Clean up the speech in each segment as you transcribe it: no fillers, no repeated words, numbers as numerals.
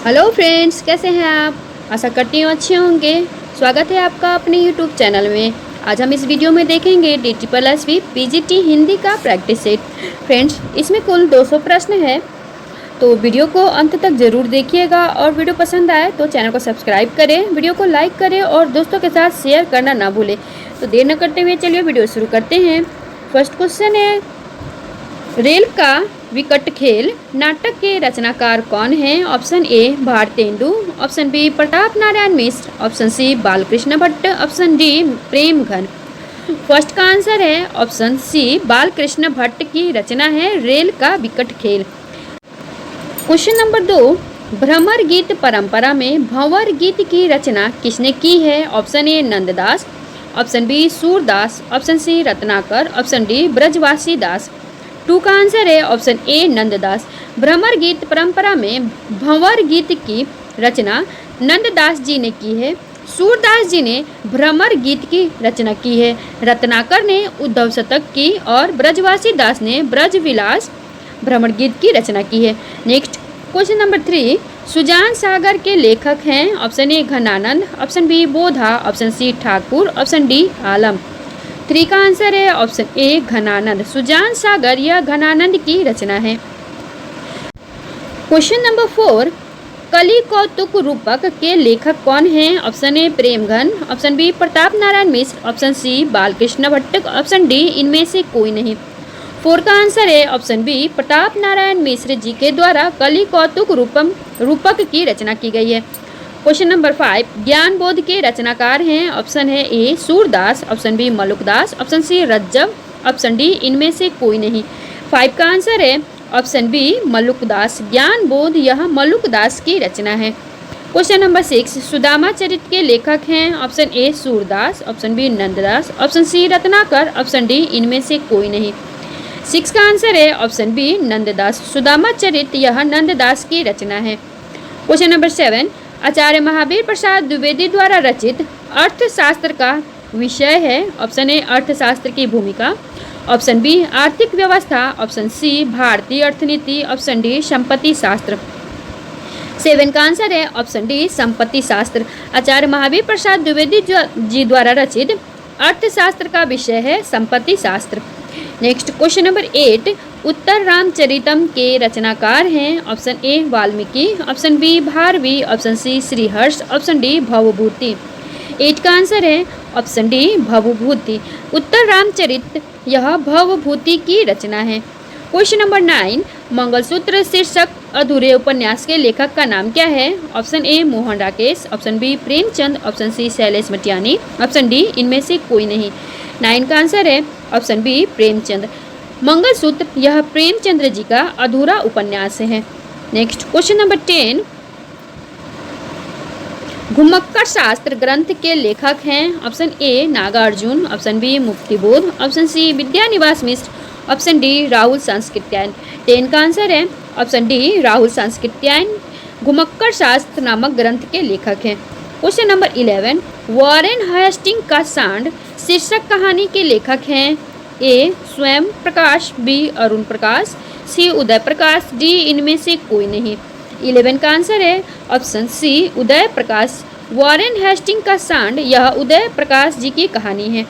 Hello friends, कैसे हैं आप। आशा करती हूँ अच्छे होंगे। स्वागत है आपका अपने यूट्यूब चैनल में। आज हम इस वीडियो में देखेंगे DSSB PGT हिंदी का प्रैक्टिस सेट। फ्रेंड्स, इसमें कुल 200 प्रश्न है, तो वीडियो को अंत तक ज़रूर देखिएगा और वीडियो पसंद आए तो चैनल को सब्सक्राइब करें, वीडियो को लाइक करें और दोस्तों के साथ शेयर करना ना भूलें। तो देर न करते हुए चलिए वीडियो शुरू करते हैं। फर्स्ट क्वेश्चन है, रेल का विकट खेल नाटक के रचनाकार कौन हैं? Option A Bharatendu, option B Pratap Narayan Mishra, option C Balkrishna Bhatt, option D Premghan. First का आंसर है ऑप्शन सी, बालकृष्ण भट्ट की रचना है रेल का विकट खेल। क्वेश्चन नंबर 2, भ्रमर गीत परंपरा में भंवर गीत की रचना किसने की है? Option A Nanddas, option B Surdas, option C Ratnakar, option D Brajwasi Das. 2 का आंसर है ऑप्शन ए नंददास। भ्रमर गीत परंपरा में भंवर गीत की रचना नंददास जी ने की है। सूरदास जी ने भ्रमर गीत की रचना की है। रत्नाकर ने उद्धव शतक की और ब्रजवासी दास ने ब्रजविलास भ्रमर गीत की रचना की है। Next question number 3, Sujan Sagar के लेखक हैं? Option A Ghananand, option B Bodha, option C Thakur, option D Alam. 3 का आंसर है ऑप्शन ए घनानंद। सुजान सागर यह घनानंद की रचना है। क्वेश्चन नंबर 4, कलि कौतुक रूपक के लेखक कौन हैं? Option A Premghan, option B Pratap Narayan Mishra, option C Balkrishna Bhatt, option D इनमें से कोई नहीं। 4 का आंसर है ऑप्शन बी, प्रताप नारायण मिश्र जी के द्वारा कलि कौतुक रूपक की रचना की गई है। क्वेश्चन नंबर 5, ज्ञान बोध के रचनाकार हैं? ऑप्शन है A Surdas, option B Malukdas, option C Rajjab, option D इनमें से कोई नहीं। 5 का आंसर है ऑप्शन बी मलुकदास। ज्ञान बोध यह मलुकदास की रचना है। क्वेश्चन नंबर 6, सुदामा चरित्र के लेखक हैं? Option A Surdas, option B Nanddas, option C Ratnakar, option D इनमें से कोई नहीं। 6 का आंसर है ऑप्शन बी नंददास। सुदामा चरित्र यह नंददास की रचना है। क्वेश्चन नंबर 7, आचार्य महावीर प्रसाद द्विवेदी द्वारा रचित अर्थशास्त्र का विषय है? ऑप्शन ए अर्थशास्त्र की भूमिका, ऑप्शन बी आर्थिक व्यवस्था, ऑप्शन सी भारतीय अर्थनीति, ऑप्शन डी संपत्ति शास्त्र। 7 का आंसर है ऑप्शन डी संपत्ति शास्त्र। आचार्य महावीर प्रसाद द्विवेदी जी द्वारा रचित अर्थशास्त्र का विषय है संपत्ति शास्त्र। Next question number 8, Uttar Ramcharitam के रचनाकार हैं? Option A Valmiki, option B Bharavi, option C Shriharsha, option D Bhavabhuti. 8 का आंसर है ऑप्शन डी भवभूति। उत्तर रामचरित यह भवभूति की रचना है। क्वेश्चन नंबर 9, मंगलसूत्र शीर्षक अधूरे उपन्यास के लेखक का नाम क्या है? Option A Mohan Rakesh, option B Premchand, option C Shailesh Matiyani, option D इनमें से कोई नहीं। 9 का आंसर है ऑप्शन बी प्रेमचंद। मंगलसूत्र यह प्रेमचंद्र जी का अधूरा उपन्यास है। नेक्स्ट क्वेश्चन नंबर 10, घुमक्कड़ शास्त्र ग्रंथ के लेखक हैं? Option A Nagarjun, option B Muktibodh, option C Vidyaniwas Mishra, option D Rahul Sankrityayan. 10 का आंसर है ऑप्शन डी राहुल सांस्कृत्यायन घुमक्कड़ शास्त्र नामक ग्रंथ के लेखक हैं। क्वेश्चन नंबर 11, वॉरेन हेस्टिंग का सांड शीर्षक कहानी के लेखक हैं? ए स्वयं प्रकाश, बी अरुण प्रकाश, सी उदय प्रकाश, डी इनमें से कोई नहीं। 11 का आंसर है ऑप्शन सी उदय प्रकाश। वॉरेन हेस्टिंग का सांड यह उदय प्रकाश जी की कहानी है।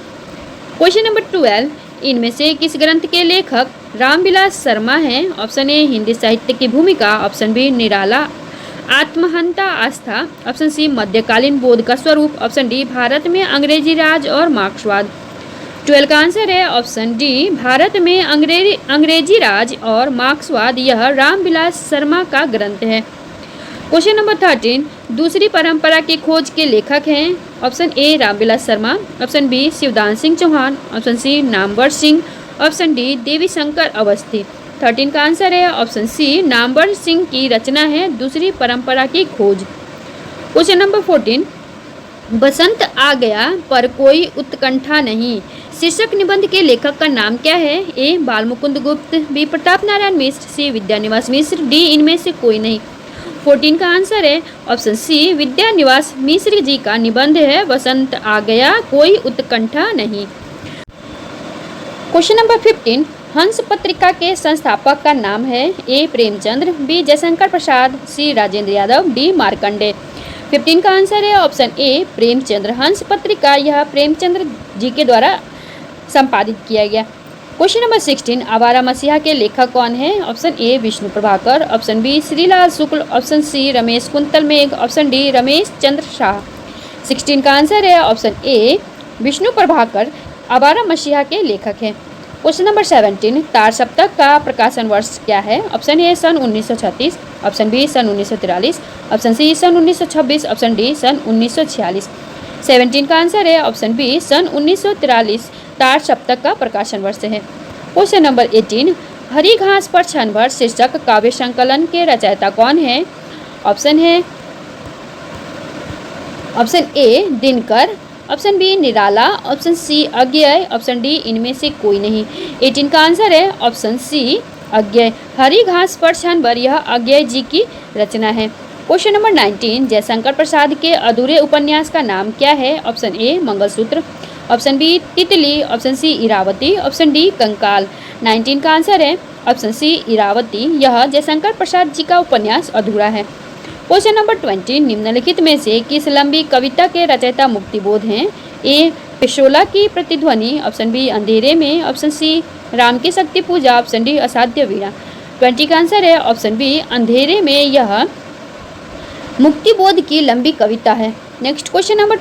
क्वेश्चन नंबर 12, इनमें से किस ग्रंथ के लेखक रामविलास शर्मा हैं? ऑप्शन ए हिंदी साहित्य की भूमिका, ऑप्शन बी निराला आत्महंता आस्था, ऑप्शन सी मध्यकालीन बोध का स्वरूप, ऑप्शन डी भारत में अंग्रेजी राज और मार्क्सवाद। 12 का आंसर है ऑप्शन डी भारत में अंग्रेजी राज और मार्क्सवाद यह रामविलास शर्मा का ग्रंथ है। क्वेश्चन नंबर 13, दूसरी परंपरा की खोज के लेखक हैं? Option A Ramvilas Sharma, option B Shivdan Singh Chauhan, option C Namvar Singh, option D Devi Shankar Awasthi. 13 का आंसर है ऑप्शन सी नामवर सिंह की रचना है दूसरी परंपरा की खोज। क्वेश्चन नंबर 14, बसंत आ गया पर कोई उत्कंठा नहीं शीर्षक निबंध के लेखक का नाम क्या है? ए बालमुकुंद गुप्त, बी प्रताप नारायण मिश्र, सी विद्यानिवास मिश्र, डी इनमें से कोई नहीं। 14 का आंसर है ऑप्शन सी विद्यानिवास मिश्र जी का निबंध है बसंत आ गया कोई उत्कंठा नहीं। क्वेश्चन नंबर 15, हंस पत्रिका के संस्थापक का नाम है? ए प्रेमचंद्र, बी जयशंकर प्रसाद, सी राजेंद्र यादव, डी मार्कंडे। 15 का आंसर है ऑप्शन ए प्रेमचंद्र। हंस पत्रिका यह प्रेमचंद्र जी के द्वारा संपादित किया गया। क्वेश्चन नंबर 16, आवारा मसीहा के लेखक कौन है? Option A Vishnu Prabhakar, option B Shrilal Shukla, option C Ramesh Kuntal Megh, option D Ramesh Chandra Shah. 16 का आंसर है ऑप्शन ए विष्णु प्रभाकर आवारा मसीहा के लेखक हैं। क्वेश्चन नंबर 17, तार सप्तक का प्रकाशन वर्ष क्या है? ऑप्शन ए सन 1936, ऑप्शन बी सन 1943, ऑप्शन सी सन 1926, ऑप्शन डी सन 1946। 17 का आंसर है ऑप्शन बी सन 1943 तार सप्तक का प्रकाशन वर्ष है। क्वेश्चन नंबर 18, हरी घास पर क्षण भर शीर्षक काव्य संकलन के रचयिता कौन है? ऑप्शन है option A Dinkar, option B Nirala, option C Agyeya, option D इनमें से कोई नहीं। 18 का आंसर है ऑप्शन सी अज्ञेय। हरी घास पर क्षण भर यह अज्ञेय जी की रचना है। क्वेश्चन नंबर 19, जयशंकर प्रसाद के अधूरे उपन्यास का नाम क्या है? Option A Mangalsutra, option B Titli, option C Irawati, option D Kankal. 19 का आंसर है ऑप्शन सी इरावती। यह जयशंकर प्रसाद जी का उपन्यास अधूरा है। क्वेश्चन नंबर 20, निम्नलिखित में से किस लंबी कविता के रचयिता मुक्तिबोध हैं? ए पिशोला की प्रतिध्वनि, ऑप्शन बी अंधेरे में, ऑप्शन सी राम की शक्ति पूजा, ऑप्शन डी असाध्य वीणा। 20 का आंसर है ऑप्शन बी अंधेरे में। यह मुक्तिबोध की लंबी कविता है। नेक्स्ट क्वेश्चन नंबर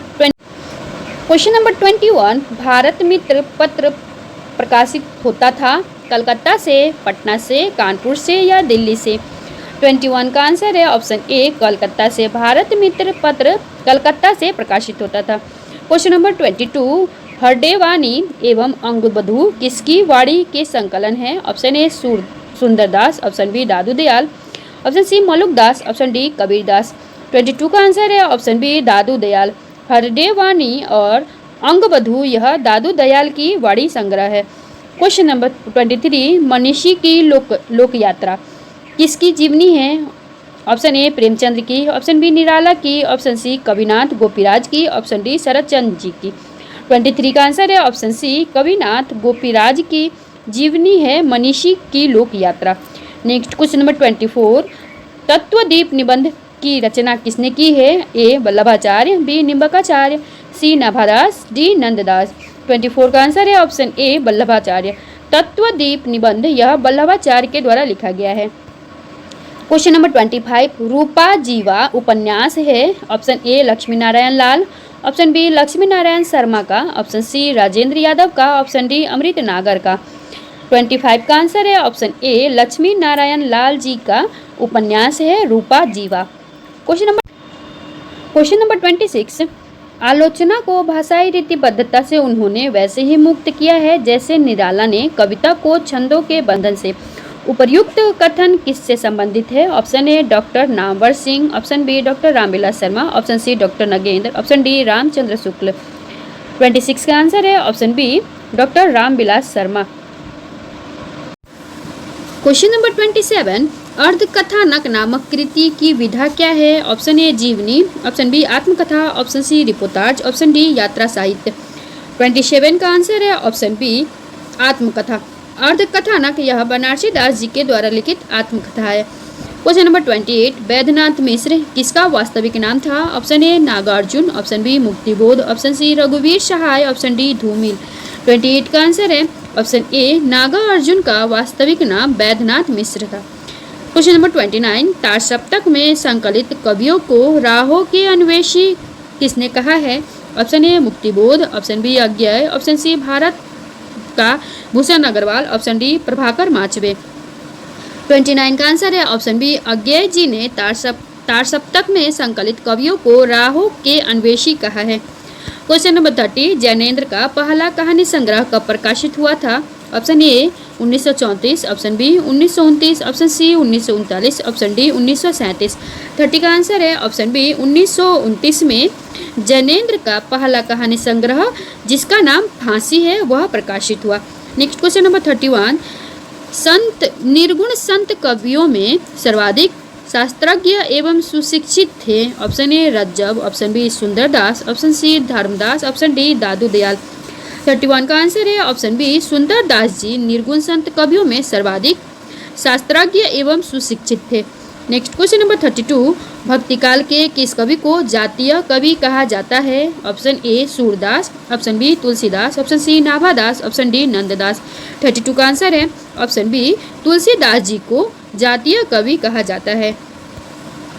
21, भारत मित्र पत्र प्रकाशित होता था कलकत्ता से, पटना से, कानपुर से या दिल्ली से? 21 का आंसर है ऑप्शन ए कलकत्ता से। भारत मित्र पत्र कलकत्ता से प्रकाशित होता था। क्वेश्चन नंबर 22, हरदेवानी एवं अंगबधू किसकी वाणी के संकलन है? Option A Sundardas, option B Dadu Dayal, option C Malukdas, option D Kabirdas. 22 का आंसर है ऑप्शन बी दादू दयाल। हरदेवानी और अंगबधू यह दादू दयाल की वाणी संग्रह है। क्वेश्चन नंबर 23, मनीषी की लोक यात्रा किसकी जीवनी है? ऑप्शन ए प्रेमचंद्र की, ऑप्शन बी निराला की, ऑप्शन सी कविनाथ गोपीराज की, ऑप्शन डी शरदचंद्र जी की। 23 का आंसर है ऑप्शन सी कविनाथ गोपीराज की जीवनी है मनीषी की लोक यात्रा। नेक्स्ट क्वेश्चन नंबर 24, तत्वदीप निबंध की रचना किसने की है? ए वल्लभाचार्य, बी निम्बकाचार्य, सी नाभादास, डी नंददास। 24 का आंसर है ऑप्शन ए वल्लभाचार्य। तत्वदीप निबंध यह वल्लभाचार्य के द्वारा लिखा गया है। क्वेश्चन नंबर 25, रूपा जीवा उपन्यास है? Option A Lakshmi Narayan Lal, option B Lakshmi Narayan Sharma का, ऑप्शन सी राजेंद्र यादव का, ऑप्शन डी अमृत नागर का। 25 का आंसर है ऑप्शन ए लक्ष्मी नारायण लाल जी का उपन्यास है रूपा जीवा। क्वेश्चन नंबर 26, आलोचना को भाषाई रीतिबद्धता से उन्होंने वैसे ही मुक्त किया है जैसे निराला ने कविता को छंदों के बंधन से। उपर्युक्त कथन किससे संबंधित है? Option A doctor Namvar Singh, option B doctor Ramvilas Sharma, option C doctor Nagendra, option D Ramchandra Shukla. 26 का आंसर है option B doctor Ramvilas Sharma. Question number 27, Ardhakathanak नामक कृति की विधा क्या है? ऑप्शन ए जीवनी, ऑप्शन बी आत्मकथा, option C reportage, option D यात्रा साहित्य। 27 का आंसर है ऑप्शन बी आत्मकथा। अर्धकथानक यह बनारसी दास जी के द्वारा लिखित आत्मकथा है। क्वेश्चन नंबर 28, वैद्यनाथ मिश्र किसका वास्तविक नाम था? Option A Nagarjun, option B Muktibodh, option C रघुवीर सहाय, ऑप्शन डी धूमिल। 28 का आंसर है ऑप्शन ए नागार्जुन का वास्तविक नाम वैद्यनाथ मिश्र था। क्वेश्चन नंबर 29, तार सप्तक में संकलित कवियों को राहों के अन्वेषी किसने कहा है? Option A Muktibodh, option B Agyeya, option C Bharat का भूषण अग्रवाल, ऑप्शन डी प्रभाकर माचवे। 29 का आंसर है ऑप्शन बी अज्ञेय जी ने तार सप्तक में संकलित कवियों को राहों के अन्वेषी कहा है। क्वेश्चन नंबर 30, जैनेन्द्र का पहला कहानी संग्रह कब प्रकाशित हुआ था? Option A 1934, option B 1929, option C 1939, option D 1937। 30 का आंसर है ऑप्शन बी 1929 में जैनेन्द्र का पहला कहानी संग्रह जिसका नाम फांसी है वह प्रकाशित हुआ। नेक्स्ट क्वेश्चन नंबर 31, निर्गुण संत कवियों में सर्वाधिक शास्त्रज्ञ एवं सुशिक्षित थे? Option A Rajjab, option B Sundardas, option C Dharmdas, option D Dadu Dayal. 31 का आंसर है ऑप्शन बी सुंदर दास जी निर्गुण संत कवियों में सर्वाधिक शास्त्रज्ञ एवं सुशिक्षित थे। नेक्स्ट क्वेश्चन नंबर 32, भक्ति काल के किस कवि को जातीय कवि कहा जाता है? Option A Surdas, option B Tulsidas, option C Nabhadas, option D Nanddas. 32 का आंसर है ऑप्शन बी तुलसीदास जी को जातीय कवि कहा जाता है।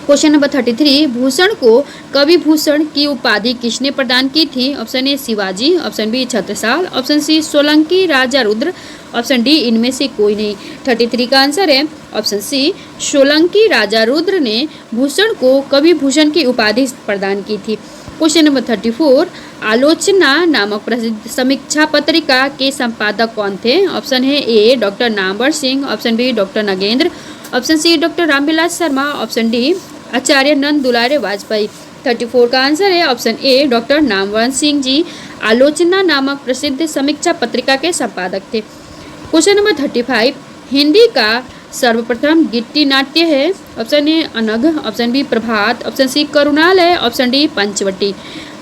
क्वेश्चन नंबर 33, भूषण को कवि भूषण की उपाधि किसने प्रदान की थी? Option A Shivaji, option B Chhatrasal, option C Solanki Raja Rudra, option D इनमें से कोई नहीं। 33 का आंसर है ऑप्शन सी सोलंकी राजा रुद्र ने भूषण को कवि भूषण की उपाधि प्रदान की थी। क्वेश्चन नंबर 34, आलोचना नामक प्रसिद्ध समीक्षा पत्रिका के संपादक कौन थे? ऑप्शन है A doctor Namvar Singh, option B doctor Nagendra, option C doctor Ramvilas Sharma, option D Acharya Nand Dulare Vajpayee. 34 का आंसर है option A doctor Namvar Singh ji आलोचना नामक प्रसिद्ध समीक्षा पत्रिका के संपादक थे। क्वेश्चन नंबर 35, हिंदी का सर्वप्रथम गिट्टी नाट्य है? Option A Anagh, option B Prabhat, option C Karunalaya, option D Panchavati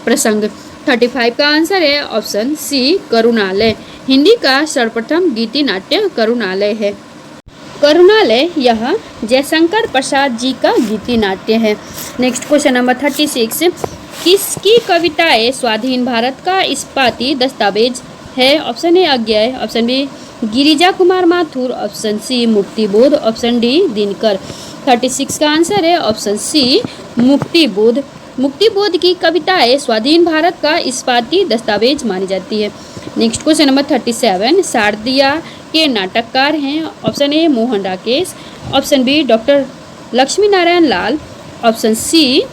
Prasang. 35 का आंसर है ऑप्शन सी करुणालय। हिंदी का सर्वप्रथम गिट्टी नाट्य करुणालय है। करुणालय यह जयशंकर प्रसाद जी का गीति नाट्य है। नेक्स्ट क्वेश्चन नंबर 36, किसकी कविताएं स्वाधीन भारत का इस्पाती दस्तावेज है? Option A Agyeya, option B Girija Kumar Mathur, option C Muktibodh, option D Dinkar. 36 का आंसर है ऑप्शन सी मुक्तिबोध। मुक्तिबोध की कविताएं स्वाधीन भारत का इस्पाती दस्तावेज मानी जाती है। नेक्स्ट क्वेश्चन नंबर 37, शारदिया के नाटककार हैं? Option A Mohan Rakesh, option B doctor Lakshmi Narayan Lal, option C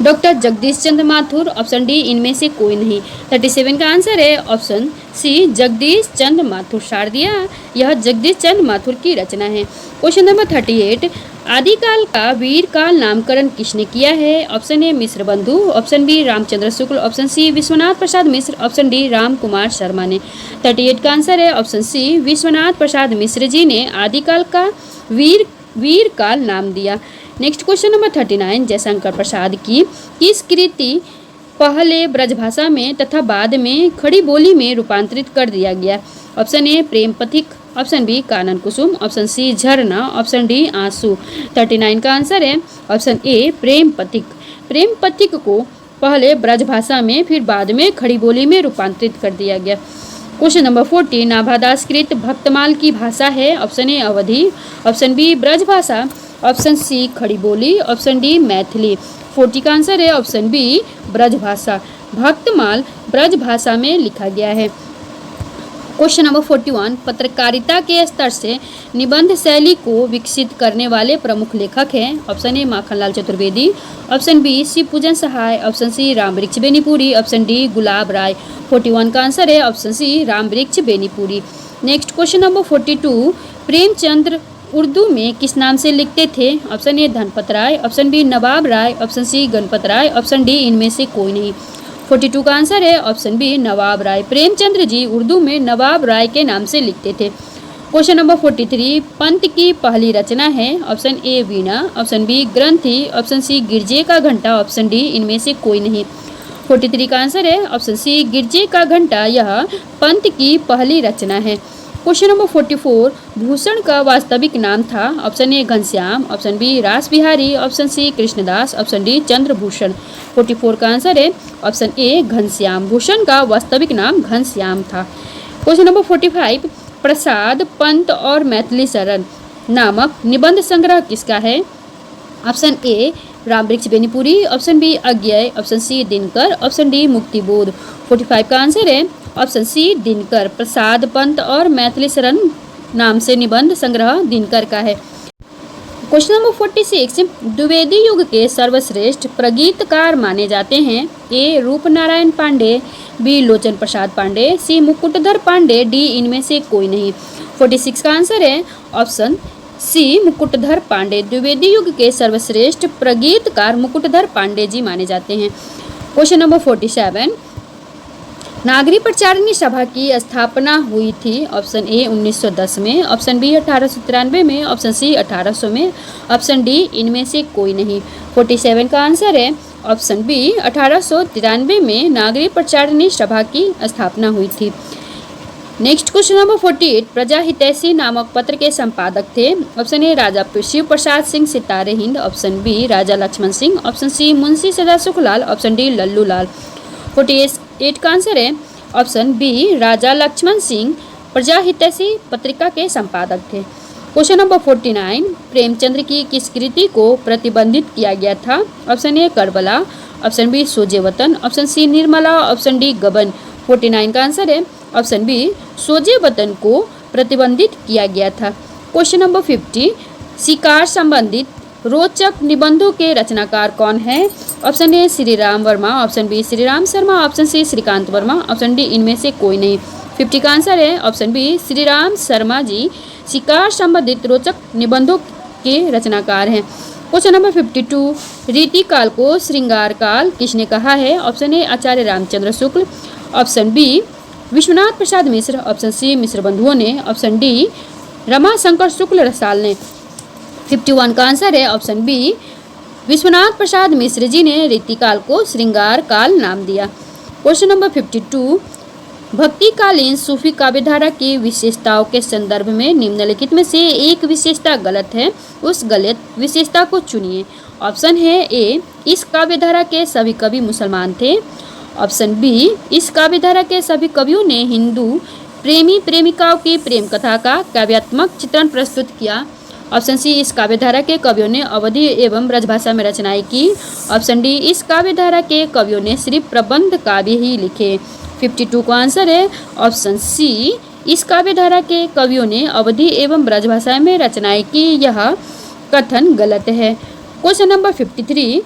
doctor Jagdish Chandra Mathur, option D इनमें से कोई नहीं। 37 का आंसर है ऑप्शन सी जगदीश चंद्र माथुर। शारदिया यह जगदीश चंद्र माथुर की रचना है। क्वेश्चन नंबर 38, आदिकाल का वीर काल नामकरण किसने किया है? ऑप्शन ए मिश्र बंधु, option B Ramchandra Shukla, option सी विश्वनाथ प्रसाद मिश्र, ऑप्शन डी राम कुमार शर्मा ने। 38 का आंसर है ऑप्शन सी विश्वनाथ प्रसाद मिश्र जी ने आदिकाल का वीर काल नाम दिया। Next question number 39, Jaishankar Prasad की किस कृति पहले ब्रजभाषा में तथा बाद में खड़ी बोली में रूपांतरित कर दिया गया? ऑप्शन ए प्रेम पथिक, ऑप्शन बी कानन कुसुम, ऑप्शन सी झरना, ऑप्शन डी आंसू। 39 का आंसर है ऑप्शन ए प्रेम पथिक। प्रेम पथिक को पहले ब्रजभाषा में फिर बाद में खड़ी बोली में रूपांतरित कर दिया गया। क्वेश्चन नंबर 40, नाभादासकृत भक्तमाल की भाषा है? Option A Awadhi, option B Brajbhasha, option C Khadi Boli, option D Maithili. 40 का आंसर है ऑप्शन बी ब्रजभाषा। भक्तमाल ब्रजभाषा में लिखा गया है। क्वेश्चन नंबर 41, पत्रकारिता के स्तर से निबंध शैली को विकसित करने वाले प्रमुख लेखक हैं? Option A Makhanlal Chaturvedi, option B Shivpujan Sahay, option C Rambriksh Benipuri, option D Gulab Rai. 41 का आंसर है option C Rambriksh Benipuri. Next question number 42, Premchandra Urdu में किस नाम से लिखते थे? Option A Dhanpat Rai, option B Nawab Rai, option C Ganpat Rai, option D इनमें से कोई नहीं। 42 का आंसर है ऑप्शन बी नवाब राय। प्रेमचंद्र जी उर्दू में नवाब राय के नाम से लिखते थे। क्वेश्चन नंबर 43, पंत की पहली रचना है? Option A Veena, option B Granthi, option C गिरजे का घंटा, ऑप्शन डी इनमें से कोई नहीं। 43 का आंसर है ऑप्शन सी गिरजे का घंटा, यह पंत की पहली रचना है। क्वेश्चन नंबर 44, भूषण का वास्तविक नाम था? Option A Ghanshyam, option B Ras Bihari, option C Krishnadas, option D Chandrabhushan. 44 का आंसर है ऑप्शन ए घनश्याम। भूषण का वास्तविक नाम घनश्याम था। क्वेश्चन नंबर 45, प्रसाद पंत और मैथिली शरण नामक निबंध संग्रह किसका है? Option A Rambriksh Benipuri, option B Agyeya, option C Dinkar, option D Muktibodh. 45 का आंसर है ऑप्शन सी दिनकर। प्रसाद पंत और मैथिली शरण नाम से निबंध संग्रह दिनकर का है। क्वेश्चन नंबर 46, द्विवेदी युग के सर्वश्रेष्ठ प्रगीतकार माने जाते हैं? ए रूपनारायण पांडे, बी लोचन प्रसाद पांडे, सी मुकुटधर पांडे, डी इनमें से कोई नहीं। 46 का आंसर है ऑप्शन सी मुकुटधर पांडे। द्विवेदी युग के सर्वश्रेष्ठ प्रगीतकार मुकुटधर पांडे जी माने जाते हैं। क्वेश्चन नंबर 47, नागरी प्रचारिणी सभा की स्थापना हुई थी? ऑप्शन ए 1910 में, ऑप्शन बी 1893 में, ऑप्शन सी 1800 में, ऑप्शन डी इनमें से कोई नहीं। 47 का आंसर है ऑप्शन बी 1893 में नागरिक प्रचारिणी सभा की स्थापना हुई थी। नेक्स्ट क्वेश्चन नंबर 48, प्रजा हितैषी नामक पत्र के संपादक थे। ऑप्शन ए राजा शिव प्रसाद सिंह सितारे हिंद, ऑप्शन बी राजा लक्ष्मण सिंह, ऑप्शन सी मुंशी सदा सुखलाल, ऑप्शन डी लल्लू लाल। 48 का आंसर है ऑप्शन बी राजा लक्ष्मण सिंह प्रजा हितैषी पत्रिका के संपादक थे। क्वेश्चन नंबर 49, प्रेमचंद्र की किस कृति को प्रतिबंधित किया गया था? Option A Karbala, option B Soze Watan, option C Nirmala, option D Gaban. 49 का आंसर है ऑप्शन बी सोजे वतन को प्रतिबंधित किया गया था। क्वेश्चन नंबर 50, शिकार संबंधित रोचक निबंधों के रचनाकार कौन है? Option A Shri Ram Verma, option B Shri Ram Sharma, option C Shrikant Verma, option D इनमें से कोई नहीं। 50 का आंसर है ऑप्शन बी श्री राम शर्मा जी शिकार संबंधित रोचक निबंधों के रचनाकार हैं। क्वेश्चन नंबर 52, रीति काल को श्रृंगार काल किसने कहा है? Option A Acharya Ramchandra Shukla, option B Vishwanath Prasad Mishra, option C Mishra बंधुओं ने, ऑप्शन डी रमाशंकर शुक्ल रसाल ने। 51 का आंसर है ऑप्शन बी विश्वनाथ प्रसाद मिश्र जी ने रीतिकाल को श्रृंगार काल नाम दिया। क्वेश्चन नंबर 52, भक्तिकालीन सूफी काव्यधारा की विशेषताओं के संदर्भ में निम्नलिखित में से एक विशेषता गलत है, उस गलत विशेषता को चुनिए। ऑप्शन है ए इस काव्यधारा के सभी कवि मुसलमान थे, ऑप्शन बी इस काव्यधारा के सभी कवियों ने हिंदू प्रेमी प्रेमिकाओं की प्रेम कथा का काव्यात्मक चित्रण प्रस्तुत किया, ऑप्शन सी इस काव्यधारा के कवियों ने अवधी एवं ब्रजभाषा में रचनाएं की, ऑप्शन डी इस काव्यधारा के कवियों ने सिर्फ प्रबंध काव्य ही लिखे। 52 का आंसर है ऑप्शन सी इस काव्यधारा के कवियों ने अवधी एवं ब्रजभाषा में रचनाएं की, यह कथन गलत है। क्वेश्चन नंबर 53,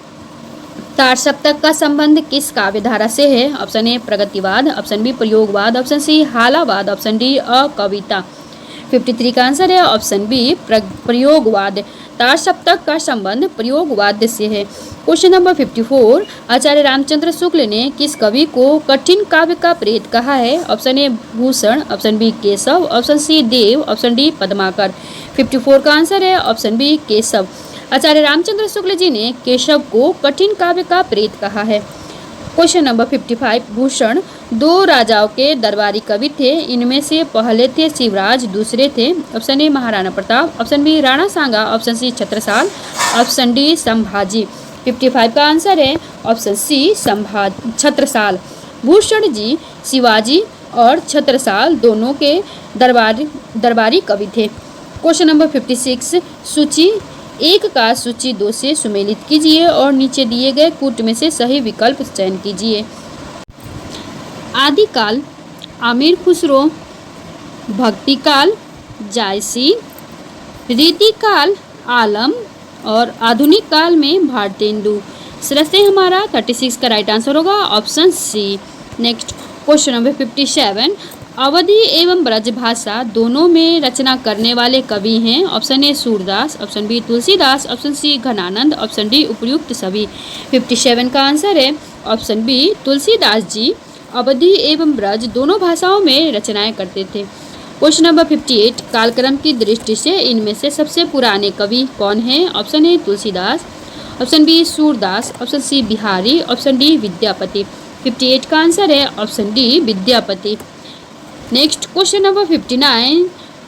तार सप्तक का संबंध किस काव्यधारा से है? ऑप्शन ए प्रगतिवाद, ऑप्शन बी प्रयोगवाद, ऑप्शन सी हालावाद, ऑप्शन डी अकविता। 53 का आंसर है ऑप्शन बी प्रयोगवाद। तार सप्तक का संबंध प्रयोगवाद से है। क्वेश्चन नंबर 54, आचार्य रामचंद्र शुक्ल ने किस कवि को कठिन काव्य का प्रेत कहा है? Option A Bhushan, option B Keshav, option C Dev, option D Padmakar. 54 का आंसर है ऑप्शन बी केशव। आचार्य रामचंद्र शुक्ल जी ने केशव को कठिन काव्य का प्रेत कहा है। क्वेश्चन नंबर 55, भूषण दो राजाओं के दरबारी कवि थे, इनमें से पहले थे शिवराज, दूसरे थे option A Maharana Pratap, option B Rana Sanga, option C Chhatrasal, option D Sambhaji. 55 का आंसर है ऑप्शन सी छत्रसाल। भूषण जी शिवाजी और छत्रसाल दोनों के दरबारी कवि थे। क्वेश्चन नंबर 56, सूची 1 का सूची 2 से सुमेलित कीजिए और नीचे दिए गए कूट में से सही विकल्प चयन कीजिए। आदिकाल आमिर खुसरो, भक्तिकाल जायसी, रीतिकाल आलम और आधुनिक काल में भारतेंदु। सरसते हमारा 36 का राइट आंसर होगा option C. Next question number 57, Awadhi एवं ब्रजभाषा दोनों में रचना करने वाले कवि हैं। Option A Surdas, option B Tulsidas, option C Ghananand, option D उपर्युक्त सभी। 57 का आंसर है ऑप्शन बी तुलसीदास जी अवधी एवं ब्रज दोनों भाषाओं में रचनाएं करते थे। क्वेश्चन नंबर 58, कालक्रम की दृष्टि से इनमें से सबसे पुराने कवि कौन हैं? Option A Tulsidas, option B Surdas, option C Bihari, option D Vidyapati. 58 का आंसर है option D Vidyapati. Next question number 59,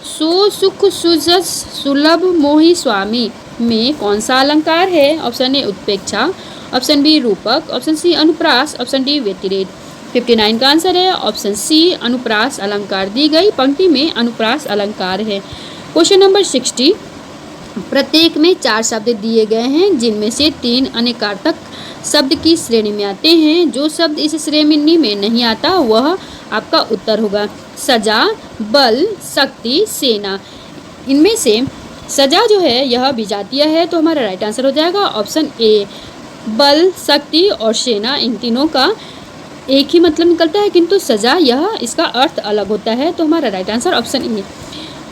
सो सुख सुजस सुलभ मोहि स्वामी में कौन सा अलंकार है? ऑप्शन ए उत्प्रेक्षा, ऑप्शन बी रूपक, ऑप्शन सी अनुप्रास, ऑप्शन डी व्यतिरेक। 59 का आंसर है ऑप्शन सी अनुप्रास अलंकार। दी गई पंक्ति में अनुप्रास अलंकार है। क्वेश्चन नंबर 60, प्रत्येक में 4 शब्द दिए गए हैं जिनमें से 3 अनेकार्थक शब्द की श्रेणी में आते हैं। जो शब्द इस श्रेणी में नहीं आता वह आपका उत्तर होगा। सजा, बल, शक्ति, सेना। इनमें से सजा जो है यह विजातीय है तो हमारा राइट आंसर हो जाएगा ऑप्शन ए। बल, शक्ति और सेना इन तीनों का एक ही मतलब निकलता है किंतु सजा यह इसका अर्थ अलग होता है तो हमारा right answer option A.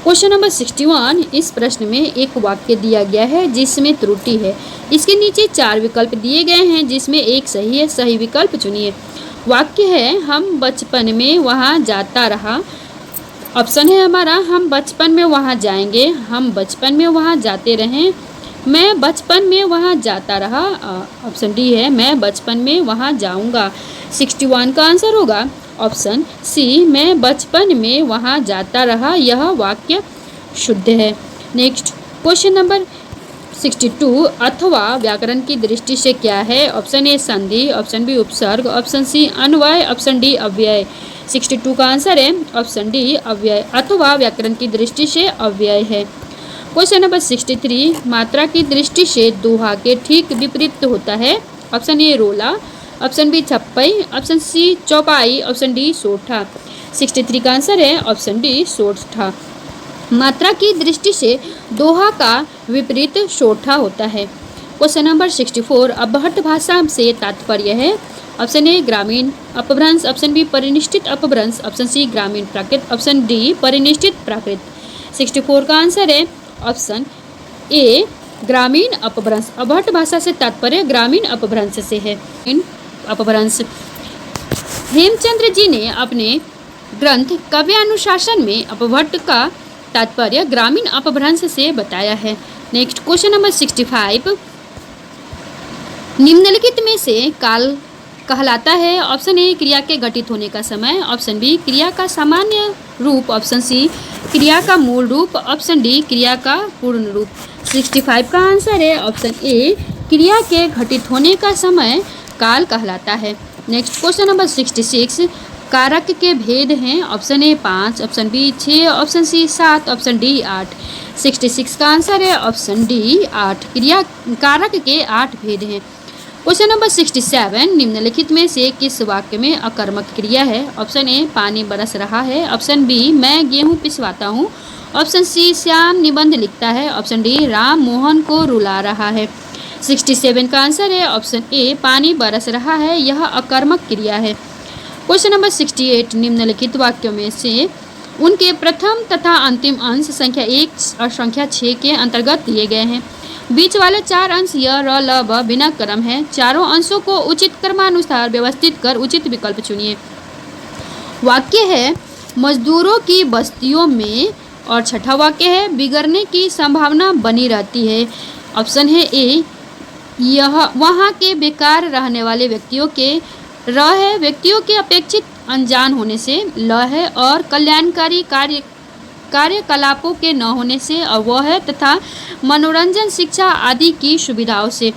Question number 61, इस प्रश्न में एक वाक्य दिया गया है जिसमें त्रुटि है। इसके नीचे 4 विकल्प दिए गए हैं जिसमें एक सही है, सही विकल्प चुनिए। वाक्य है हम बचपन में वहाँ जाता रहा, ऑप्शन है हमारा हम बचपन में वहाँ जाएंगे, हम बचपन में वहाँ जाते रहें, मैं बचपन में वहाँ जाता रहा, ऑप्शन डी है मैं बचपन में वहाँ जाऊँगा। 61 का आंसर होगा ऑप्शन सी, मैं बचपन में वहाँ जाता रहा। यह वाक्य शुद्ध है। नेक्स्ट क्वेश्चन नंबर 62, अथवा व्याकरण की दृष्टि से क्या है? ऑप्शन ए संधि, ऑप्शन बी उपसर्ग, ऑप्शन सी अन्वय, ऑप्शन डी अव्यय। 62 का आंसर है ऑप्शन डी अव्यय। अथवा व्याकरण की दृष्टि से अव्यय है। क्वेश्चन नंबर 63, मात्रा की दृष्टि से दोहा के ठीक विपरीत होता है। ऑप्शन ए रोला, ऑप्शन बी छप्पई, ऑप्शन सी चौपाई, ऑप्शन डी सोठा। 63 का आंसर है ऑप्शन डी सोठा। मात्रा की दृष्टि से दोहा का विपरीत सोठा होता है। क्वेश्चन नंबर 64, अपभ्रंश भाषा से तात्पर्य है। ऑप्शन ए ग्रामीण अपभ्रंश, ऑप्शन बी परिनिष्ठित अपभ्रंश, ऑप्शन सी ग्रामीण प्राकृत, ऑप्शन डी परिनिष्ठित प्राकृत। 64 का आंसर है ऑप्शन ए ग्रामीण अपभ्रंश। अपभ्रंश भाषा से तात्पर्य ग्रामीण अपभ्रंश से है। अपभ्रंश हेमचंद्र जी ने अपने ग्रंथ काव्यानुशासन में अपभ्रंश का तात्पर्य ग्रामीण अपभ्रंश से बताया है। नेक्स्ट क्वेश्चन नंबर 65, निम्नलिखित में से काल कहलाता है। ऑप्शन ए क्रिया के घटित होने का समय, ऑप्शन बी क्रिया का सामान्य रूप, ऑप्शन सी क्रिया का मूल रूप, ऑप्शन डी क्रिया का पूर्ण रूप। 65 का आंसर है ऑप्शन ए क्रिया के घटित होने का समय काल कहलाता है। नेक्स्ट क्वेश्चन नंबर 66, कारक के भेद हैं। Option A 5, option B 6, option C 7, option D 8। 66 का आंसर है ऑप्शन डी 8। क्रिया कारक के 8 भेद हैं। क्वेश्चन नंबर 67, निम्नलिखित में से किस वाक्य में अकर्मक क्रिया है? ऑप्शन ए पानी बरस रहा है, ऑप्शन बी मैं गेहूं पिसवाता हूँ, ऑप्शन सी श्याम निबंध लिखता है, ऑप्शन डी राम मोहन को रुला रहा है। 67 का आंसर है ऑप्शन ए पानी बरस रहा है, यह अकर्मक क्रिया है। क्वेश्चन नंबर 68, निम्नलिखित वाक्यों में से उनके प्रथम तथा अंतिम अंश संख्या 1 और संख्या 6 के अंतर्गत दिए गए हैं। बीच वाले 4 अंश य र ल ब बिना क्रम है। चारों अंशों को उचित क्रमानुसार व्यवस्थित कर उचित विकल्प चुनिए। वाक्य है मजदूरों की बस्तियों में, और छठा वाक्य है बिगड़ने की संभावना बनी रहती है। ऑप्शन है ए यह वहाँ के बेकार रहने वाले व्यक्तियों के, र है व्यक्तियों के अपेक्षित अनजान होने से, ल है और कल्याणकारी कार्यकलापों के न होने से, और वह है तथा मनोरंजन शिक्षा आदि की सुविधाओं से।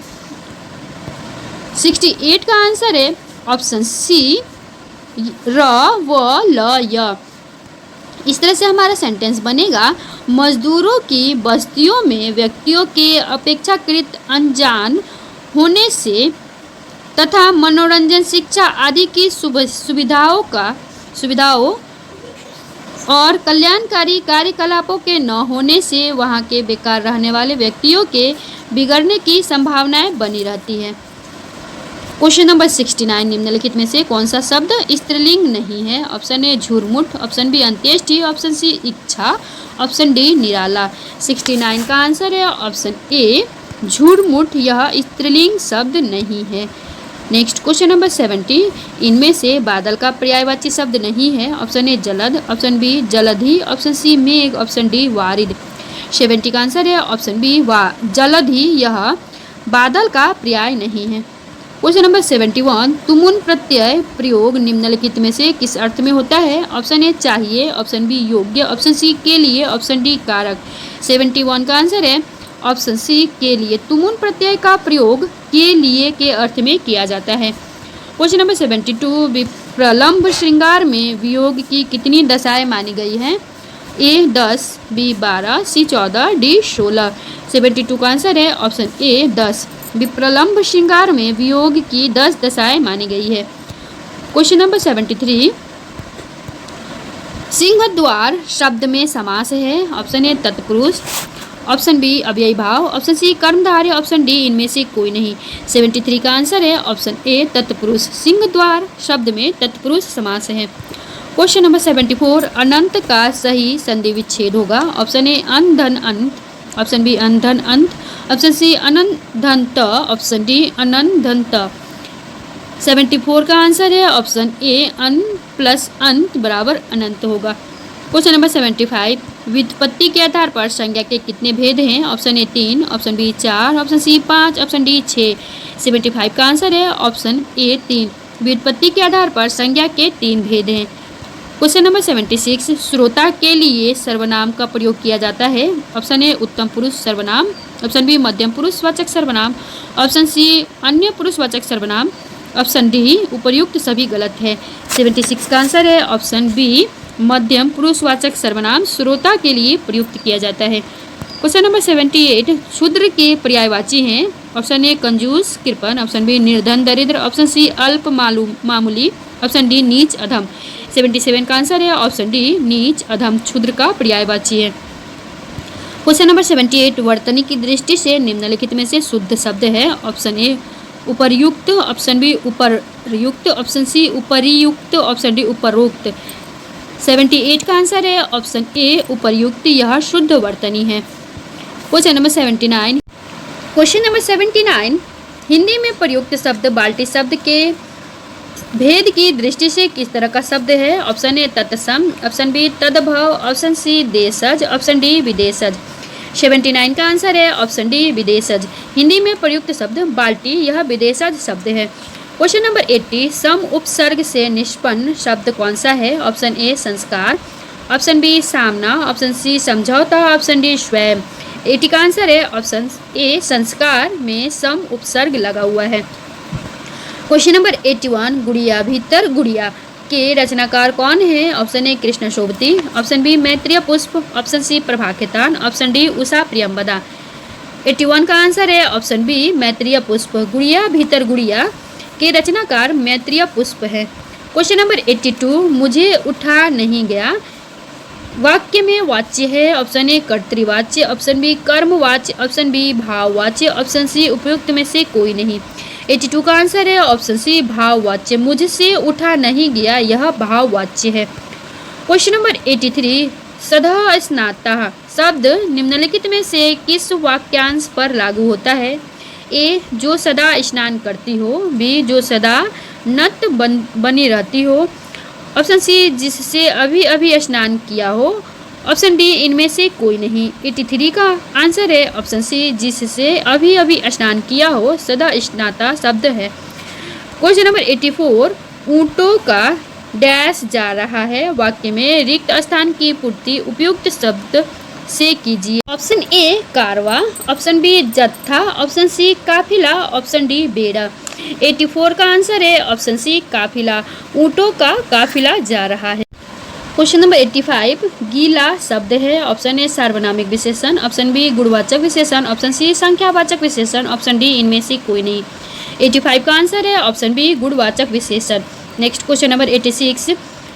68 का आंसर है ऑप्शन सी र व ल य। इस तरह से हमारा सेंटेंस बनेगा, मजदूरों की बस्तियों में व्यक्तियों के अपेक्षाकृत अनजान होने से तथा मनोरंजन शिक्षा आदि की सुविधाओं और कल्याणकारी कार्यकलापों के न होने से वहाँ के बेकार रहने वाले व्यक्तियों के बिगड़ने की संभावनाएं बनी रहती है। क्वेश्चन नंबर 69, निम्नलिखित में से कौन सा शब्द स्त्रीलिंग नहीं है? ऑप्शन ए झुरमुट, ऑप्शन बी अंत्येष्टि, ऑप्शन सी इच्छा, ऑप्शन डी निराला। 69 का आंसर है ऑप्शन ए झुरमुट, यह स्त्रीलिंग शब्द नहीं है। नेक्स्ट क्वेश्चन नंबर 70, इनमें से बादल का पर्यायवाची शब्द नहीं है। ऑप्शन ए जलद, ऑप्शन बी जलधि, ऑप्शन सी मेघ, ऑप्शन डी वारिद। 70 का आंसर है ऑप्शन बी जलधि, यह बादल का पर्याय नहीं है। क्वेश्चन नंबर 71, तुमुन प्रत्यय प्रयोग निम्नलिखित में से किस अर्थ में होता है? ऑप्शन ए चाहिए, ऑप्शन बी योग्य, ऑप्शन सी के लिए, ऑप्शन डी कारक। 71 का आंसर है ऑप्शन सी के लिए। तुमुन प्रत्यय का प्रयोग के लिए के अर्थ में किया जाता है। क्वेश्चन नंबर 72, विप्रलंभ श्रृंगार में वियोग की कितनी दशाएं मानी गई हैं? ए 10, बी 12, सी 14, डी 16। 72 का आंसर है ऑप्शन ए 10। विप्रलंभ श्रृंगार में वियोग की 10 दशाएं मानी गई है। क्वेश्चन नंबर 73, सिंहद्वार शब्द में समास है। ऑप्शन ए तत्पुरुष, ऑप्शन बी अव्ययी भाव, ऑप्शन सी कर्मधारय, ऑप्शन डी इनमें से कोई नहीं। 73 का आंसर है ऑप्शन ए तत्पुरुष। सिंहद्वार शब्द में तत्पुरुष समास है। क्वेश्चन नंबर 74, अनंत का सही संधि विच्छेद होगा। ऑप्शन ए अन धन अंत, ऑप्शन बी अन धन अंत, ऑप्शन सी अनंत धन त, ऑप्शन डी अनंत धन त। 74 का आंसर है ऑप्शन ए अन प्लस अंत बराबर अनंत होगा। क्वेश्चन नंबर 75, व्युत्पत्ति के आधार पर संज्ञा के कितने भेद हैं? Option A 3, option B 4, option C 5, option D 6। 75 का आंसर है ऑप्शन ए 3। व्युत्पत्ति के आधार पर संज्ञा के 3 भेद हैं। क्वेश्चन नंबर 76, श्रोता के लिए सर्वनाम का प्रयोग किया जाता है। ऑप्शन ए उत्तम पुरुष सर्वनाम, ऑप्शन बी मध्यम पुरुषवाचक सर्वनाम, ऑप्शन सी अन्य पुरुषवाचक सर्वनाम, ऑप्शन डी उपर्युक्त सभी गलत है। 76 का आंसर है ऑप्शन बी मध्यम पुरुषवाचक सर्वनाम श्रोता के लिए प्रयुक्त किया जाता है। क्वेश्चन नंबर 78, शूद्र के पर्यायवाची हैं। ऑप्शन ए कंजूस कृपण, ऑप्शन बी निर्धन दरिद्र, ऑप्शन सी अल्प मामूली, ऑप्शन डी नीच अधम। 77 का आंसर है ऑप्शन डी नीच अधम शूद्र का पर्यायवाची है। क्वेश्चन नंबर 78, वर्तनी की दृष्टि से निम्नलिखित में से शुद्ध शब्द है। ऑप्शन ए उपर्युक्त, ऑप्शन बी उपरयुक्त, ऑप्शन सी उपरियुक्त, ऑप्शन डी उपरोक्त। 78 का आंसर है ऑप्शन ए उपर्युक्त, यह शुद्ध वर्तनी है। Question number 79, question number 79, Hindi में प्रयुक्त शब्द बाल्टी शब्द के भेद की दृष्टि से किस तरह का शब्द है? ऑप्शन ए तत्सम, ऑप्शन बी तद्भव, ऑप्शन सी देशज, ऑप्शन डी विदेशज। 79 का आंसर है ऑप्शन डी विदेशज। हिंदी में प्रयुक्त शब्द बाल्टी यह विदेशज शब्द है। क्वेश्चन नंबर 80, सम उपसर्ग से निष्पन्न शब्द कौन सा है? ऑप्शन ए संस्कार, ऑप्शन बी सामना, ऑप्शन सी समझौता, ऑप्शन डी स्वयं। 80 का आंसर है ऑप्शन ए संस्कार में सम उपसर्ग लगा हुआ है। क्वेश्चन नंबर 81, गुड़िया भीतर गुड़िया के रचनाकार कौन है? Option A Krishna Sobti, option B Maitreyi Pushpa, option C Prabha Khaitan, option D Usha Priyamvada. 81 का आंसर है ऑप्शन बी मैत्रेय पुष्प। गुड़िया भीतर गुड़िया के रचनाकार मैत्रेय पुष्प है। क्वेश्चन नंबर 82, मुझे उठा नहीं गया वाक्य में वाच्य है। ऑप्शन ए कर्तृवाच्य, ऑप्शन बी कर्मवाच्य, ऑप्शन बी भाववाच्य, ऑप्शन सी उपयुक्त में से कोई नहीं। 82 का आंसर है ऑप्शन सी भाववाच्य। मुझसे उठा नहीं गया यह भाववाच्य है। क्वेश्चन नंबर 83, सदा स्नाता शब्द निम्नलिखित में से किस वाक्यांश पर लागू होता है? ए जो सदा स्नान करती हो, बी जो सदा नत बनी रहती हो, ऑप्शन सी जिससे अभी अभी स्नान किया हो, ऑप्शन डी इनमें से कोई नहीं। 83 का आंसर है ऑप्शन सी जिससे अभी अभी स्नान किया हो सदा स्नाता शब्द है। क्वेश्चन नंबर 84, ऊँटों का डैश जा रहा है वाक्य में रिक्त स्थान की पूर्ति उपयुक्त शब्द से कीजिए। ऑप्शन ए कारवा, ऑप्शन बी जत्था, ऑप्शन सी काफिला, ऑप्शन डी बेड़ा। 84 का आंसर है ऑप्शन सी काफिला। ऊँटों का काफिला जा रहा है। क्वेश्चन नंबर 85, गीला शब्द है। ऑप्शन ए सार्वनामिक विशेषण, ऑप्शन बी गुणवाचक विशेषण, ऑप्शन सी संख्यावाचक विशेषण, ऑप्शन डी इनमें से कोई नहीं। 85 का आंसर है ऑप्शन बी गुणवाचक विशेषण। नेक्स्ट क्वेश्चन नंबर 86,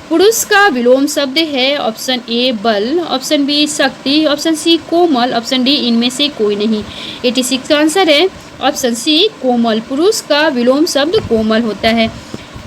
पुरुष का विलोम शब्द है। ऑप्शन ए बल, ऑप्शन बी शक्ति, ऑप्शन सी कोमल, ऑप्शन डी इनमें से कोई नहीं। 86 का आंसर है ऑप्शन सी कोमल। पुरुष का विलोम शब्द कोमल होता है।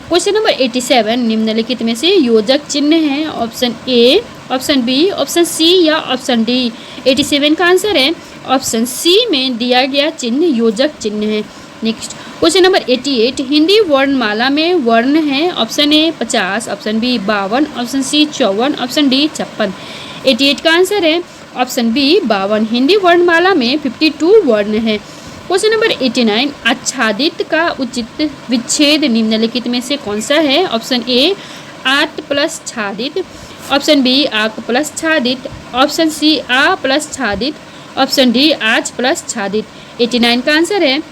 क्वेश्चन नंबर 87, निम्नलिखित में से योजक चिन्ह है। Option A, option B, option C या ऑप्शन डी। 87 का आंसर है ऑप्शन सी में दिया गया चिन्ह योजक चिन्ह है। नेक्स्ट क्वेश्चन नंबर 88, हिंदी वर्णमाला में वर्ण है। Option A 50, option B 52, option C 54, option D 56। 88 का आंसर है ऑप्शन बी 52। हिंदी वर्णमाला में 52 वर्ण है। क्वेश्चन नंबर 89, आच्छादित का उचित विच्छेद निम्नलिखित में से कौन सा है? ऑप्शन ए आत प्लस छादित, ऑप्शन बी आक प्लस छादित, ऑप्शन सी आ प्लस छादित, ऑप्शन डी आज प्लस छादित। 89 का आंसर है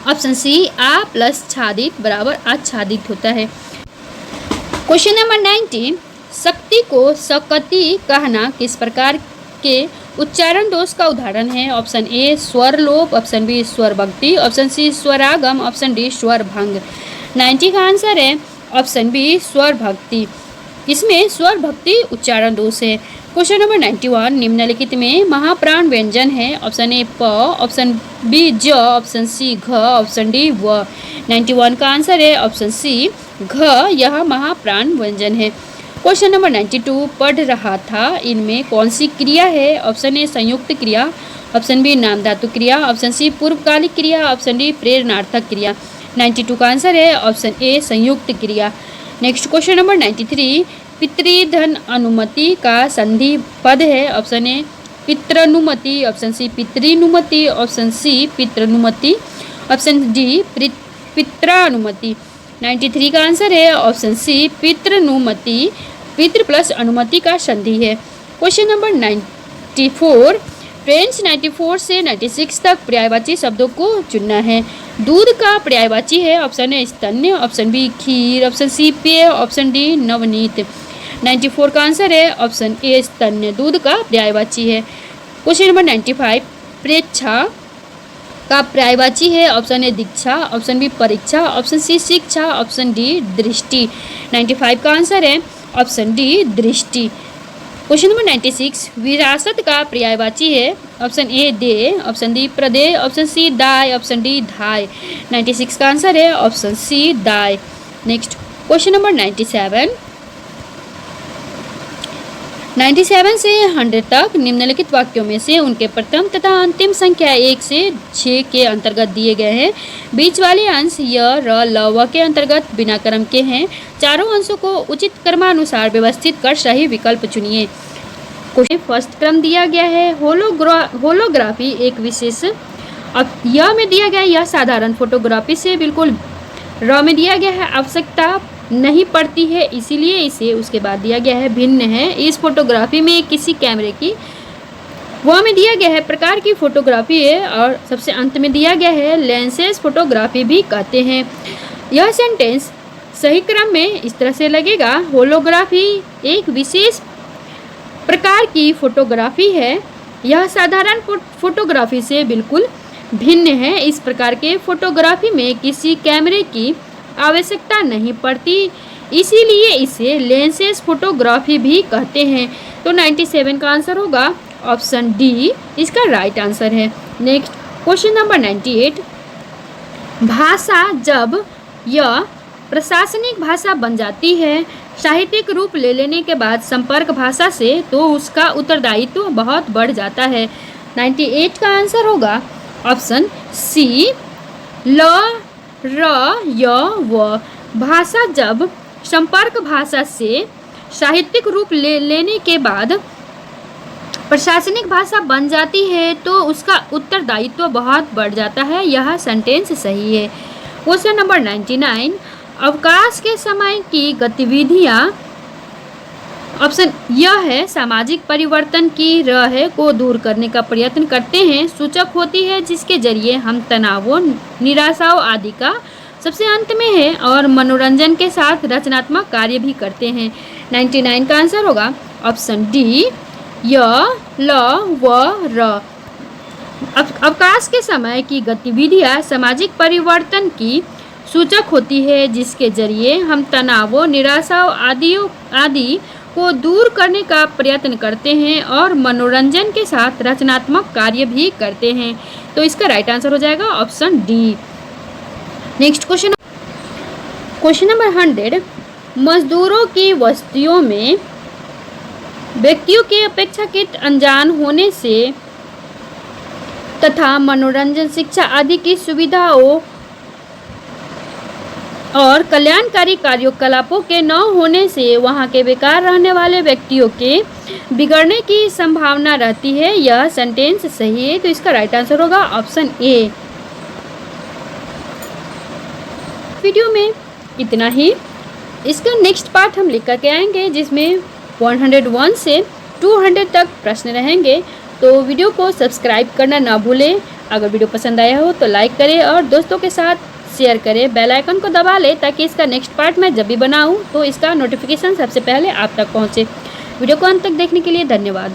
ऑप्शन सी आ प्लस छादित बराबर आच्छादित होता है। क्वेश्चन नंबर 90, शक्ति को सकती कहना किस प्रकार के उच्चारण दोष का उदाहरण है? ऑप्शन ए स्वर लोप, ऑप्शन बी स्वर भक्ति, ऑप्शन सी स्वरागम, ऑप्शन डी स्वर भंग। 90 का आंसर है ऑप्शन बी स्वर भक्ति। इसमें स्वर भक्ति उच्चारण दोष है। क्वेश्चन नंबर 91, निम्नलिखित में महाप्राण व्यंजन है। ऑप्शन ए प, ऑप्शन बी ज, ऑप्शन सी घ, ऑप्शन डी व। 91 का आंसर है ऑप्शन सी घ, यह महाप्राण व्यंजन है। क्वेश्चन नंबर 92, पढ़ रहा था इनमें कौन सी क्रिया है? ऑप्शन ए संयुक्त क्रिया, ऑप्शन बी नाम धातु क्रिया, ऑप्शन सी पूर्वकालिक क्रिया, ऑप्शन डी प्रेरणार्थक क्रिया। 92 का आंसर है ऑप्शन ए संयुक्त क्रिया। नेक्स्ट क्वेश्चन नंबर 93, पितृधन अनुमति का संधि पद है? ऑप्शन ए पितृनुमति, ऑप्शन सी पितृनुमति, ऑप्शन सी पितृनुमति, ऑप्शन डी पित्रानुमति। 93 का आंसर है ऑप्शन सी पितृनुमति। पितृ प्लस अनुमति का संधि है। क्वेश्चन नंबर 94, फ्रेंड्स 94 से 96 तक पर्यायवाची शब्दों को चुनना है। दूध का पर्यायवाची है? ऑप्शन ए स्तन्य, ऑप्शन बी खीर, ऑप्शन सी पेय, ऑप्शन डी नवनीत। 94 का आंसर है ऑप्शन ए स्तन्य, दूध का पर्यायवाची है। क्वेश्चन नंबर 95, प्रेक्षा का पर्यायवाची है? ऑप्शन ए दीक्षा, ऑप्शन बी परीक्षा, ऑप्शन सी शिक्षा, ऑप्शन डी दृष्टि। 95 का आंसर है ऑप्शन डी दृष्टि। क्वेश्चन नंबर 96, विरासत का पर्यायवाची है? ऑप्शन ए दे, ऑप्शन डी प्रदेय, ऑप्शन सी दाय, ऑप्शन डी धाय। 96 का आंसर है ऑप्शन सी दाय। नेक्स्ट क्वेश्चन नंबर 97 से 100 तक निम्नलिखित वाक्यों में से उनके प्रथम तथा अंतिम संख्या 1 से 6 के अंतर्गत दिए गए हैं। बीच वाले अंश य, र, ल, व के अंतर्गत बिना क्रम के हैं। चारों अंशों को उचित क्रमानुसार व्यवस्थित कर सही विकल्प चुनिए। क्वेश्चन फर्स्ट क्रम दिया गया है। होलोग्राफी एक विशेष, अब य में दिया गया यह साधारण फोटोग्राफी से बिल्कुल, र में दिया गया है आवश्यकता नहीं पड़ती है इसीलिए इसे, उसके बाद दिया गया है भिन्न है इस फोटोग्राफी में किसी कैमरे की, वह में दिया गया है प्रकार की फोटोग्राफी है, और सबसे अंत में दिया गया है लेंसेज फोटोग्राफी भी कहते हैं। यह सेंटेंस सही क्रम में इस तरह से लगेगा। होलोग्राफी एक विशेष प्रकार की फोटोग्राफी है, यह साधारण फोटोग्राफी से बिल्कुल भिन्न है। इस प्रकार के फोटोग्राफी में किसी कैमरे की आवश्यकता नहीं पड़ती इसीलिए इसे लेंसेज फोटोग्राफी भी कहते हैं। तो 97 का आंसर होगा ऑप्शन डी, इसका राइट आंसर है। नेक्स्ट क्वेश्चन नंबर 98, भाषा जब यह प्रशासनिक भाषा बन जाती है साहित्यिक रूप ले लेने के बाद संपर्क भाषा से, तो उसका उत्तरदायित्व बहुत बढ़ जाता है। 98 का आंसर होगा ऑप्शन सी ल, र, य, व। भाषा जब संपर्क भाषा से साहित्यिक रूप लेने के बाद प्रशासनिक भाषा बन जाती है तो उसका उत्तरदायित्व बहुत बढ़ जाता है। यह सेंटेंस सही है। क्वेश्चन नंबर 99, अवकाश के समय की गतिविधियाँ, ऑप्शन यह है सामाजिक परिवर्तन की, र है को दूर करने का प्रयत्न करते हैं, सूचक होती है जिसके जरिए हम तनावों, निराशाओं आदि का, सबसे अंत में है और मनोरंजन के साथ रचनात्मक कार्य भी करते हैं। 99 का आंसर होगा ऑप्शन डी, य, ल, व, र। अवकाश के समय की गतिविधियाँ सामाजिक परिवर्तन की सूचक होती है जिसके जरिए हम तनावों, निराशाओं आदि को दूर करने का प्रयत्न करते हैं और मनोरंजन के साथ रचनात्मक कार्य भी करते हैं। तो इसका राइट आंसर हो जाएगा option D. Next question number 100, मजदूरों की वस्तुओं में व्यक्तियों के अपेक्षाकृत अनजान होने से तथा मनोरंजन, शिक्षा आदि की सुविधाओं और कल्याणकारी कार्यकलापों के न होने से वहां के बेकार रहने वाले व्यक्तियों के बिगड़ने की संभावना रहती है। यह सेंटेंस सही है। तो इसका राइट आंसर होगा ऑप्शन ए। वीडियो में इतना ही। इसका नेक्स्ट पार्ट हम लेकर के आएंगे जिसमें 101 से 200 तक प्रश्न रहेंगे। तो वीडियो को सब्सक्राइब करना ना भूलें। अगर वीडियो पसंद आया हो तो लाइक करें और दोस्तों के साथ शेयर करें। बेल आइकन को दबा लें ताकि इसका नेक्स्ट पार्ट मैं जब भी बनाऊं तो इसका नोटिफिकेशन सबसे पहले आप तक पहुंचे। वीडियो को अंत तक देखने के लिए धन्यवाद।